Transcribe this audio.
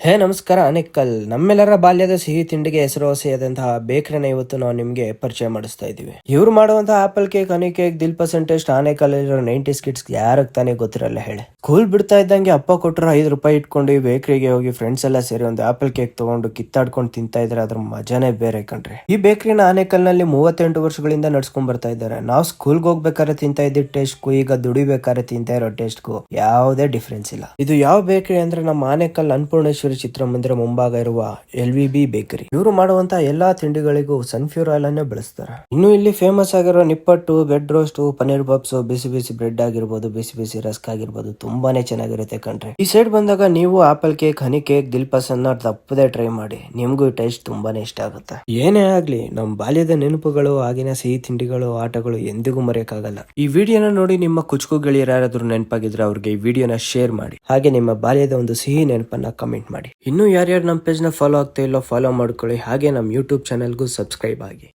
ಹೇ ನಮಸ್ಕಾರ ಅನಿಕಲ್. ನಮ್ಮೆಲ್ಲರ ಬಾಲ್ಯದ ಸಿಹಿ ತಿಂಡಿಗೆ ಹೆಸರುವಾಸಿಯಾದಂತಹ ಬೇಕರಿನ ಇವತ್ತು ನಾವು ನಿಮ್ಗೆ ಪರಿಚಯ ಮಾಡಿಸ್ತಾ ಇದೀವಿ. ಇವ್ರು ಮಾಡುವಂತಹ ಆಪಲ್ ಕೇಕ್, ಹನಿ ಕೇಕ್, ದಿಲ್ ಪಸಂದ್ ಟೇಸ್ಟ್, ಆನೇಕಲ್ ಇರೋ 90s ಕಿಡ್ಸ್ ಯಾರಕ್ ತಾನೇ ಗೊತ್ತಿರಲ್ಲ ಹೇಳಿ. ಸ್ಕೂಲ್ ಬಿಡ್ತಾ ಇದ್ದಂಗೆ ಅಪ್ಪ ಕೊಟ್ಟರು 5 ರೂಪಾಯಿ ಇಟ್ಕೊಂಡು ಬೇಕರಿಗೆ ಹೋಗಿ ಫ್ರೆಂಡ್ಸ್ ಎಲ್ಲ ಸೇರಿ ಒಂದು ಆಪಲ್ ಕೇಕ್ ತಗೊಂಡು ಕಿತ್ತಾಡ್ಕೊಂಡು ತಿಂತಾ ಇದ್ರೆ ಅದ್ರ ಮಜಾನೇ ಬೇರೆ ಕಣ್ರಿ. ಈ ಬೇಕರಿನ ಆನೇಕಲ್ ನಲ್ಲಿ 38 ವರ್ಷಗಳಿಂದ ನಡ್ಸ್ಕೊಂಡ್ ಬರ್ತಾ ಇದ್ದಾರೆ. ನಾವು ಸ್ಕೂಲ್ಗೆ ಹೋಗ್ಬೇಕಾದ್ರೆ ತಿಂತಾ ಇದ್ದ ಟೇಸ್ಟ್ ಈಗ ದುಡಿಬೇಕಾದ್ರೆ ತಿಂತಾ ಇರೋ ಟೇಸ್ಟ್ಗೂ ಯಾವುದೇ ಡಿಫ್ರೆನ್ಸ್ ಇಲ್ಲ. ಇದು ಯಾವ ಬೇಕರಿ ಅಂದ್ರೆ ನಮ್ಮ ಆನೇಕಲ್ ಅನ್ನಪೂರ್ಣೇಶ್ವರಿ ಚಿತ್ರಮಂದಿರ ಮುಂಭಾಗ ಇರುವ LVB ಬೇಕರಿ. ಇವರು ಮಾಡುವಂತಹ ಎಲ್ಲಾ ತಿಂಡಿಗಳಿಗೂ ಸನ್ಫ್ಯೂರ್ ಆಯಿಲ್ ಅನ್ನೇ ಬಳಸ್ತಾರೆ. ಇನ್ನು ಇಲ್ಲಿ ಫೇಮಸ್ ಆಗಿರೋ ನಿಪ್ಪಟ್ಟು, ಬ್ರೆಡ್ ರೋಸ್ಟ್, ಪನ್ನೀರ್ ಬಬ್ಸ್, ಬಿಸಿ ಬಿಸಿ ಬ್ರೆಡ್ ಆಗಿರ್ಬೋದು, ಬಿಸಿ ಬಿಸಿ ರಸ್ಕ್ ಆಗಿರ್ಬೋದು, ತುಂಬಾನೇ ಚೆನ್ನಾಗಿರುತ್ತೆ ಕಣ್ರಿ. ಈ ಸೈಡ್ ಬಂದಾಗ ನೀವು ಆಪಲ್ ಕೇಕ್, ಹನಿ ಕೇಕ್, ದಿಲ್ ಪಸಂದ್ ತಪ್ಪದೆ ಟ್ರೈ ಮಾಡಿ. ನಿಮ್ಗೂ ಟೇಸ್ಟ್ ತುಂಬಾನೇ ಇಷ್ಟ ಆಗುತ್ತೆ. ಏನೇ ಆಗ್ಲಿ, ನಮ್ ಬಾಲ್ಯದ ನೆನಪುಗಳು, ಆಗಿನ ಸಿಹಿ ತಿಂಡಿಗಳು, ಆಟಗಳು ಎಂದಿಗೂ ಮರೆಯಕ್ಕಾಗಲ್ಲ. ಈ ವಿಡಿಯೋನ ನೋಡಿ ನಿಮ್ಮ ಕುಚುಕು ಗೆಳೆಯರು ಯಾರಾದ್ರೂ ನೆನಪಾಗಿದ್ರೆ ಅವ್ರಿಗೆ ಈ ವಿಡಿಯೋನ ಶೇರ್ ಮಾಡಿ. ಹಾಗೆ ನಿಮ್ಮ ಬಾಲ್ಯದ ಒಂದು ಸಿಹಿ ನೆನಪನ್ನ ಕಮೆಂಟ್ ಮಾಡಿ. ಇನ್ನು ಯಾರ್ಯಾರು ನಮ್ಮ ಪೇಜ್ ನ ಫಾಲೋ ಆಗ್ತಾ ಇಲ್ಲೋ ಫಾಲೋ ಮಾಡ್ಕೊಳ್ಳಿ. ಹಾಗೆ ನಮ್ಮ ಯೂಟ್ಯೂಬ್ ಚಾನೆಲ್ಗೂ ಸಬ್ಸ್ಕ್ರೈಬ್ ಆಗಿ.